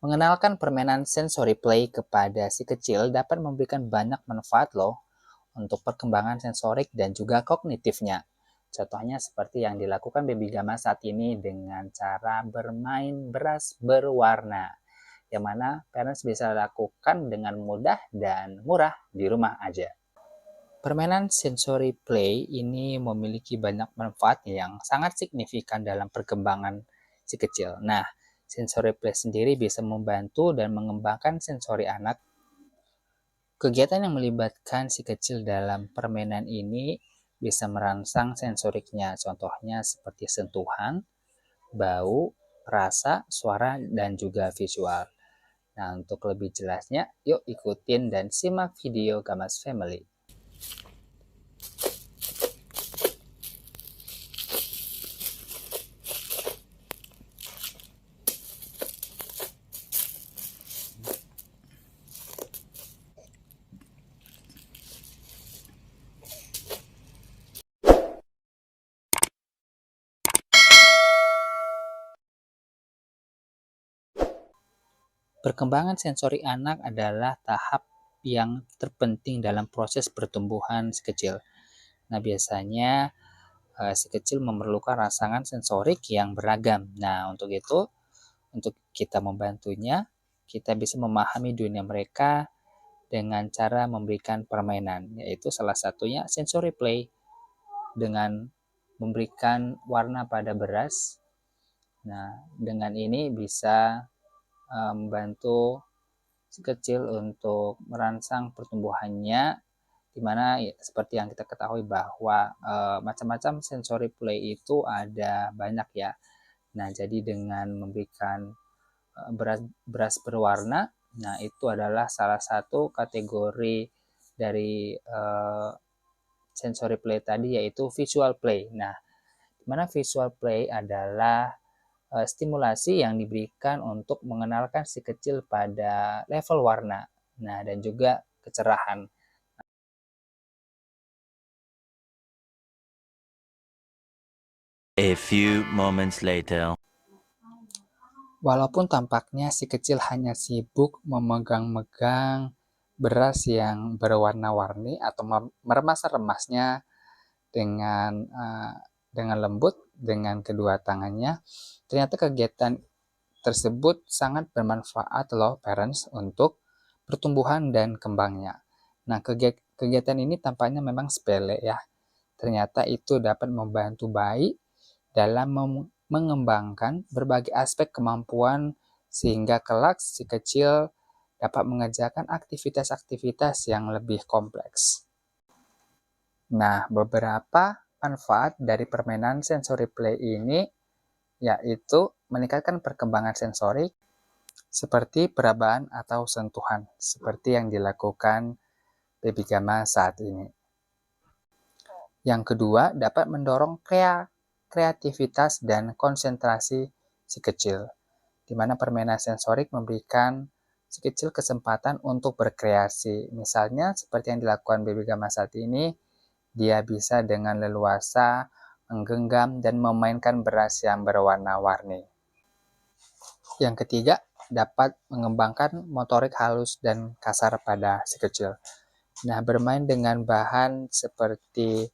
Mengenalkan permainan sensory play kepada si kecil dapat memberikan banyak manfaat loh untuk perkembangan sensorik dan juga kognitifnya. Contohnya seperti yang dilakukan Baby Gama saat ini dengan cara bermain beras berwarna, yang mana parents bisa lakukan dengan mudah dan murah di rumah aja. Permainan sensory play ini memiliki banyak manfaat yang sangat signifikan dalam perkembangan si kecil. Nah, sensory play sendiri bisa membantu dan mengembangkan sensori anak. Kegiatan yang melibatkan si kecil dalam permainan ini bisa merangsang sensoriknya, contohnya seperti sentuhan, bau, rasa, suara, dan juga visual. Nah, untuk lebih jelasnya, yuk ikutin dan simak video Gamas Family. Perkembangan sensori anak adalah tahap yang terpenting dalam proses pertumbuhan si kecil. Nah, biasanya si kecil memerlukan rangsangan sensorik yang beragam. Nah, untuk itu, untuk kita membantunya, kita bisa memahami dunia mereka dengan cara memberikan permainan, yaitu salah satunya sensory play dengan memberikan warna pada beras. Nah, dengan ini bisa membantu si kecil untuk merangsang pertumbuhannya, di mana seperti yang kita ketahui bahwa macam-macam sensory play itu ada banyak ya. Nah, jadi dengan memberikan beras berwarna, nah itu adalah salah satu kategori dari sensory play tadi, yaitu visual play. Nah, di mana visual play adalah stimulasi yang diberikan untuk mengenalkan si kecil pada level warna, nah dan juga kecerahan. A few moments later. Walaupun tampaknya si kecil hanya sibuk memegang-megang beras yang berwarna-warni atau meremas-remasnya dengan lembut dengan kedua tangannya, ternyata kegiatan tersebut sangat bermanfaat loh parents untuk pertumbuhan dan kembangnya. Nah, kegiatan ini tampaknya memang sepele ya. Ternyata itu dapat membantu bayi dalam mengembangkan berbagai aspek kemampuan sehingga kelak si kecil dapat mengerjakan aktivitas-aktivitas yang lebih kompleks. Nah, beberapa manfaat dari permainan sensory play ini yaitu meningkatkan perkembangan sensorik seperti perabaan atau sentuhan, seperti yang dilakukan Baby Gama saat ini. Yang kedua, dapat mendorong kreativitas dan konsentrasi si kecil, di mana permainan sensorik memberikan si kecil kesempatan untuk berkreasi. Misalnya, seperti yang dilakukan Baby Gama saat ini, dia bisa dengan leluasa menggenggam dan memainkan beras yang berwarna-warni. Yang ketiga, dapat mengembangkan motorik halus dan kasar pada si kecil. Nah, bermain dengan bahan seperti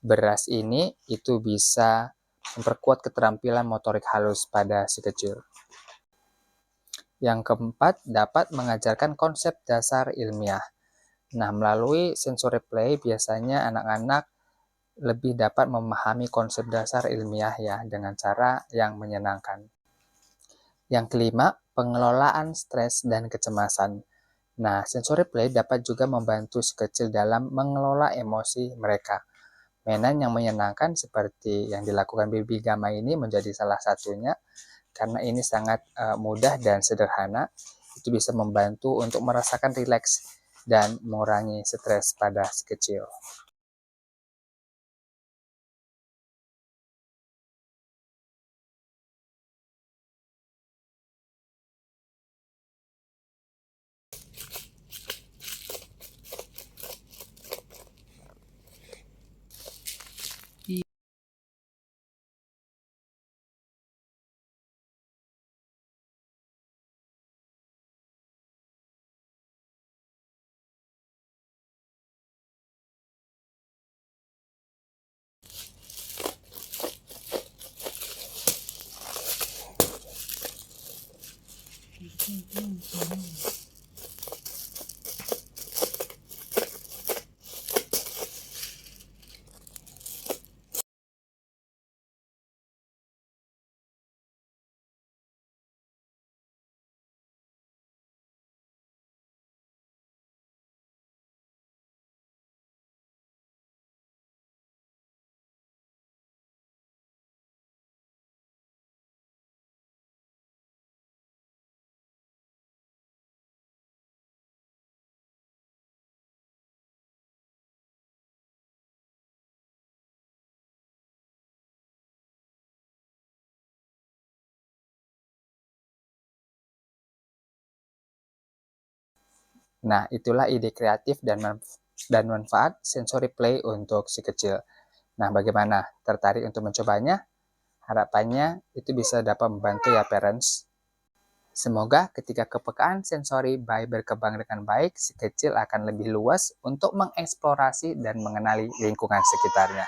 beras ini itu bisa memperkuat keterampilan motorik halus pada si kecil. Yang keempat, dapat mengajarkan konsep dasar ilmiah. Nah, melalui sensory play biasanya anak-anak lebih dapat memahami konsep dasar ilmiah ya dengan cara yang menyenangkan. Yang kelima, pengelolaan stres dan kecemasan. Nah, sensory play dapat juga membantu si kecil dalam mengelola emosi mereka. Mainan yang menyenangkan seperti yang dilakukan Baby Gama ini menjadi salah satunya, karena ini sangat mudah dan sederhana. Itu bisa membantu untuk merasakan rileks dan mengurangi stres pada si kecil. Nah, itulah ide kreatif dan manfaat sensory play untuk si kecil. Nah, bagaimana? Tertarik untuk mencobanya? Harapannya itu bisa dapat membantu ya parents. Semoga ketika kepekaan sensori bayi berkembang dengan baik, si kecil akan lebih luas untuk mengeksplorasi dan mengenali lingkungan sekitarnya.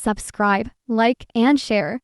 Subscribe, like, and share.